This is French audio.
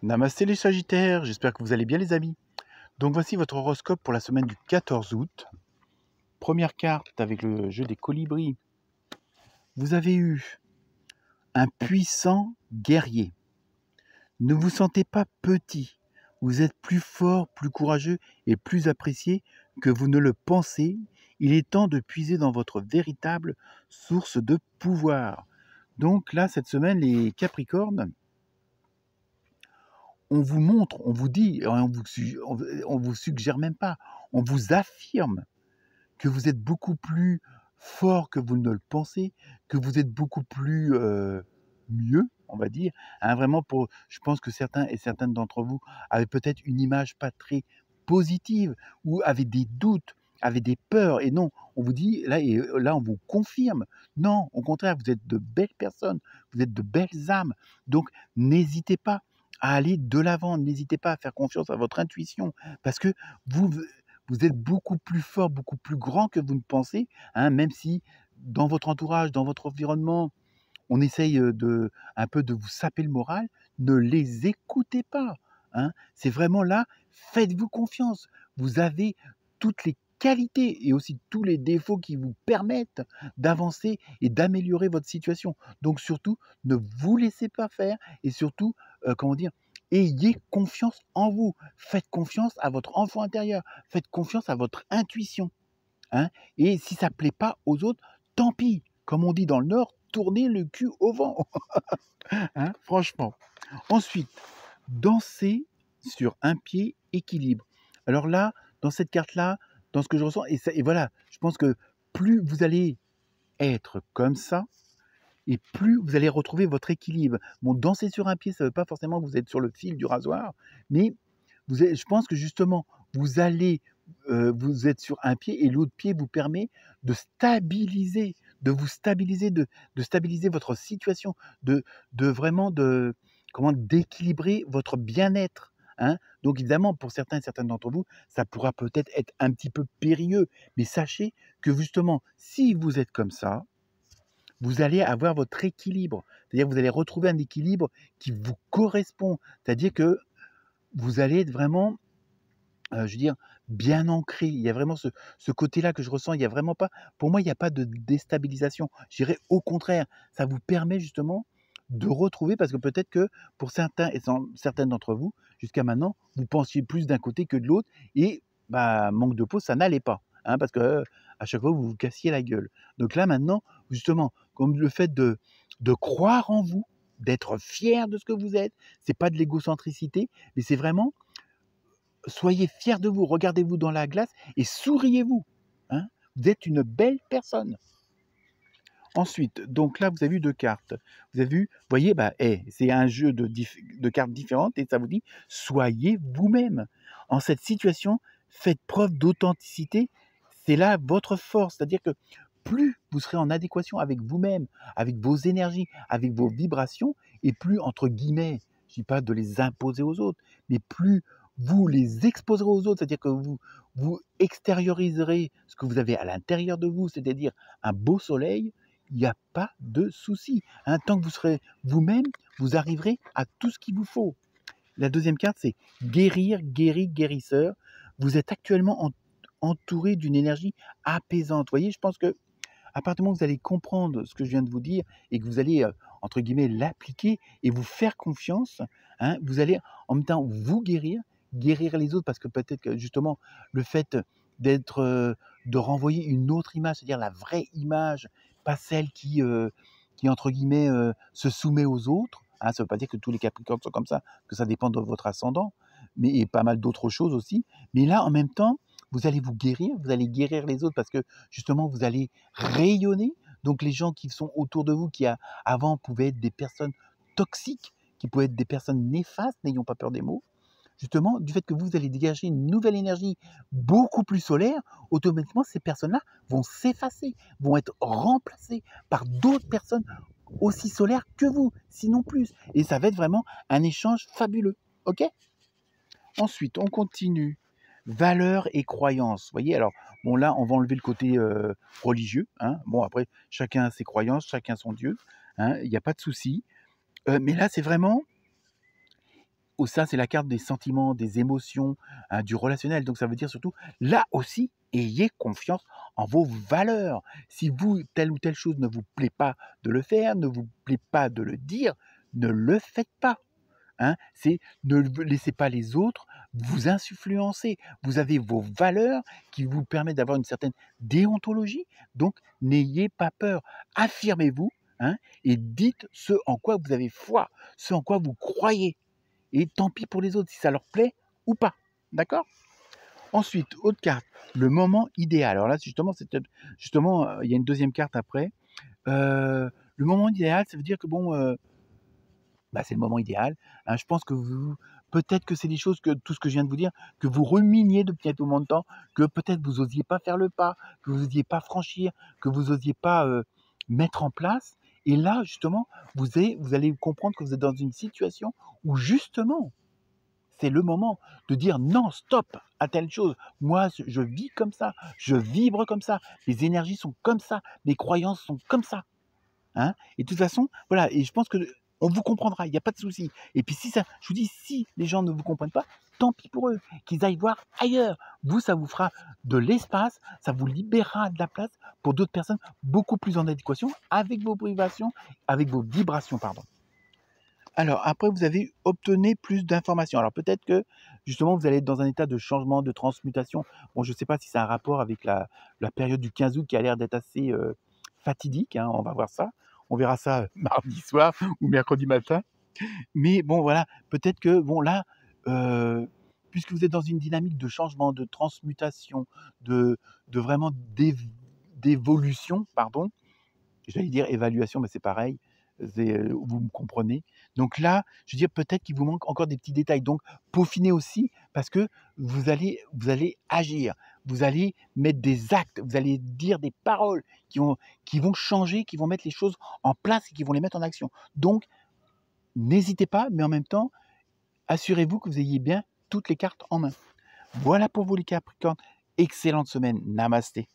Namasté les Sagittaires, j'espère que vous allez bien les amis. Donc voici votre horoscope pour la semaine du 14 août. Première carte avec le jeu des colibris. Vous avez eu un puissant guerrier. Ne vous sentez pas petit. Vous êtes plus fort, plus courageux et plus apprécié que vous ne le pensez. Il est temps de puiser dans votre véritable source de pouvoir. Donc là, cette semaine, les Capricornes, on vous montre, on vous dit, on vous suggère même pas, on vous affirme que vous êtes beaucoup plus fort que vous ne le pensez, que vous êtes beaucoup plus mieux, on va dire. Hein, vraiment, je pense que certains et certaines d'entre vous avaient peut-être une image pas très positive ou avaient des doutes, avaient des peurs. Et non, on vous dit, là, on vous confirme. Non, au contraire, vous êtes de belles personnes, vous êtes de belles âmes. Donc, n'hésitez pas à aller de l'avant, n'hésitez pas à faire confiance à votre intuition, parce que vous, vous êtes beaucoup plus fort, beaucoup plus grand que vous ne pensez, hein, même si dans votre entourage, dans votre environnement, on essaye un peu de vous saper le moral, ne les écoutez pas. Hein. C'est vraiment là, faites-vous confiance. Vous avez toutes les qualités et aussi tous les défauts qui vous permettent d'avancer et d'améliorer votre situation. Donc surtout, ne vous laissez pas faire et surtout, comment dire, ayez confiance en vous. Faites confiance à votre enfant intérieur. Faites confiance à votre intuition. Hein. Et si ça ne plaît pas aux autres, tant pis. Comme on dit dans le Nord, tournez le cul au vent. Hein, franchement. Ensuite, danser sur un pied équilibre. Alors là, dans cette carte-là, dans ce que je ressens, et voilà, je pense que plus vous allez être comme ça, et plus vous allez retrouver votre équilibre. Bon, danser sur un pied, ça ne veut pas forcément que vous êtes sur le fil du rasoir, mais je pense que justement, vous êtes sur un pied et l'autre pied vous permet de stabiliser, de vous stabiliser, de stabiliser votre situation, de vraiment d'équilibrer votre bien-être. Hein. Donc évidemment, pour certains et certaines d'entre vous, ça pourra peut-être être un petit peu périlleux, mais sachez que justement, si vous êtes comme ça, vous allez avoir votre équilibre. C'est-à-dire que vous allez retrouver un équilibre qui vous correspond. C'est-à-dire que vous allez être vraiment, je veux dire, bien ancré. Il y a vraiment ce côté-là que je ressens. Il y a vraiment pas, pour moi, il n'y a pas de déstabilisation. Je dirais au contraire, ça vous permet justement de retrouver, parce que peut-être que pour certains et certaines d'entre vous, jusqu'à maintenant, vous pensiez plus d'un côté que de l'autre et bah, manque de peau, ça n'allait pas. Hein, parce que à chaque fois, vous vous cassiez la gueule. Donc là, maintenant, justement, comme le fait de croire en vous, d'être fier de ce que vous êtes, c'est pas de l'égocentricité, mais c'est vraiment soyez fiers de vous, regardez-vous dans la glace et souriez-vous. Hein. Vous êtes une belle personne. Ensuite, donc là, vous avez vu 2 cartes. Vous avez vu, vous voyez, bah, c'est un jeu de cartes différentes et ça vous dit soyez vous-même. En cette situation, faites preuve d'authenticité. C'est là votre force. C'est-à-dire que plus vous serez en adéquation avec vous-même, avec vos énergies, avec vos vibrations, et plus, entre guillemets, je ne dis pas de les imposer aux autres, mais plus vous les exposerez aux autres, c'est-à-dire que vous extérioriserez ce que vous avez à l'intérieur de vous, c'est-à-dire un beau soleil, il n'y a pas de souci. Hein, tant que vous serez vous-même, vous arriverez à tout ce qu'il vous faut. La deuxième carte, c'est guérir, guérisseur. Vous êtes actuellement entouré d'une énergie apaisante. Vous voyez, je pense que à partir du moment où vous allez comprendre ce que je viens de vous dire et que vous allez, entre guillemets, l'appliquer et vous faire confiance, hein, vous allez en même temps vous guérir les autres, parce que peut-être que justement le fait de renvoyer une autre image, c'est-à-dire la vraie image, pas celle qui entre guillemets, se soumet aux autres, hein. Ça ne veut pas dire que tous les Capricornes sont comme ça, que ça dépend de votre ascendant, mais et pas mal d'autres choses aussi. Mais là, en même temps, vous allez vous allez guérir les autres parce que justement, vous allez rayonner. Donc les gens qui sont autour de vous, avant pouvaient être des personnes toxiques, qui pouvaient être des personnes néfastes, n'ayons pas peur des mots, justement, du fait que vous allez dégager une nouvelle énergie beaucoup plus solaire, automatiquement, ces personnes-là vont s'effacer, vont être remplacées par d'autres personnes aussi solaires que vous, sinon plus. Et ça va être vraiment un échange fabuleux. OK? Ensuite, on continue. Valeurs et croyances. Vous voyez, alors, bon, là, on va enlever le côté religieux. Hein. Bon, après, chacun a ses croyances, chacun son Dieu. Hein, il n'y a pas de souci. Mais là, c'est vraiment ça, c'est la carte des sentiments, des émotions, hein, du relationnel. Donc ça veut dire surtout, là aussi, ayez confiance en vos valeurs. Si vous, telle ou telle chose ne vous plaît pas de le faire, ne vous plaît pas de le dire, ne le faites pas. Hein. C'est ne laissez pas les autres vous influencer. Vous avez vos valeurs qui vous permettent d'avoir une certaine déontologie. Donc, n'ayez pas peur. Affirmez-vous, hein, et dites ce en quoi vous avez foi, ce en quoi vous croyez. Et tant pis pour les autres, si ça leur plaît ou pas. D'accord? Ensuite, autre carte, le moment idéal. Alors là, justement, il y a une deuxième carte après. Le moment idéal, ça veut dire que bon, bah, c'est le moment idéal. Hein. Je pense que peut-être que c'est des choses que tout ce que je viens de vous dire, que vous ruminiez depuis un moment de temps, que peut-être vous osiez pas faire le pas, que vous osiez pas franchir, que vous osiez pas mettre en place. Et là, justement, vous allez comprendre que vous êtes dans une situation où justement, c'est le moment de dire non, stop à telle chose. Moi, je vis comme ça, je vibre comme ça, les énergies sont comme ça, les croyances sont comme ça. Hein. Et de toute façon, voilà, et je pense que on vous comprendra, il n'y a pas de souci. Et puis si ça, je vous dis, si les gens ne vous comprennent pas, tant pis pour eux, qu'ils aillent voir ailleurs. Vous, ça vous fera de l'espace, ça vous libérera de la place pour d'autres personnes beaucoup plus en adéquation avec vos vibrations, pardon. Alors après, vous avez obtenu plus d'informations. Alors peut-être que justement, vous allez être dans un état de changement, de transmutation. Bon, je ne sais pas si c'est un rapport avec la période du 15 août qui a l'air d'être assez fatidique, hein, on va voir ça. On verra ça mardi soir ou mercredi matin. Mais bon, voilà, peut-être que, bon, là, puisque vous êtes dans une dynamique de changement, de transmutation, de vraiment d'évolution, pardon, j'allais dire évaluation, mais c'est pareil, vous me comprenez. Donc là, je veux dire, peut-être qu'il vous manque encore des petits détails. Donc, peaufinez aussi, parce que vous allez agir, vous allez mettre des actes, vous allez dire des paroles qui vont changer, qui vont mettre les choses en place et qui vont les mettre en action. Donc, n'hésitez pas, mais en même temps, assurez-vous que vous ayez bien toutes les cartes en main. Voilà pour vous les Capricornes. Excellente semaine. Namasté.